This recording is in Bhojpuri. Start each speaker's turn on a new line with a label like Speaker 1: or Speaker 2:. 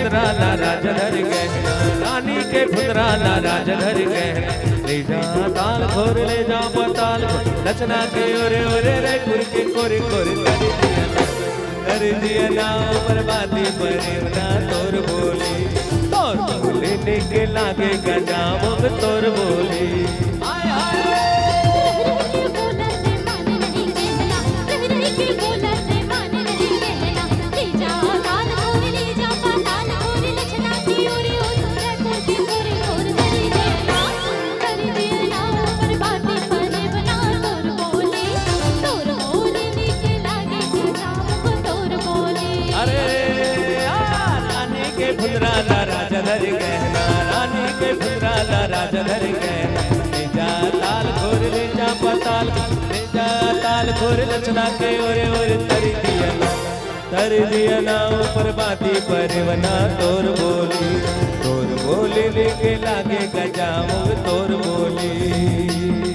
Speaker 1: फुदरा ला राजधर गहना, रानी के फुदरा ला राजधर गहना। ले जा ताल खोर ले जा पताल नचना के ओरे ओरे रे कुरके कोरे कोरे कर दिया ना बर्बादी परिवना तोर बोली के लागे गजाम तोर बोली। फुदरा ला राजधर गहना, रानी के फुदरा ला राजधर गहना। ले जा ताल खोर ले जा पताल ले जा ताल खोर नचना के ओरे ओरे तर दिया ना ऊपर बाती परवना तोर बोली लेके लागे गजाम तोर बोली।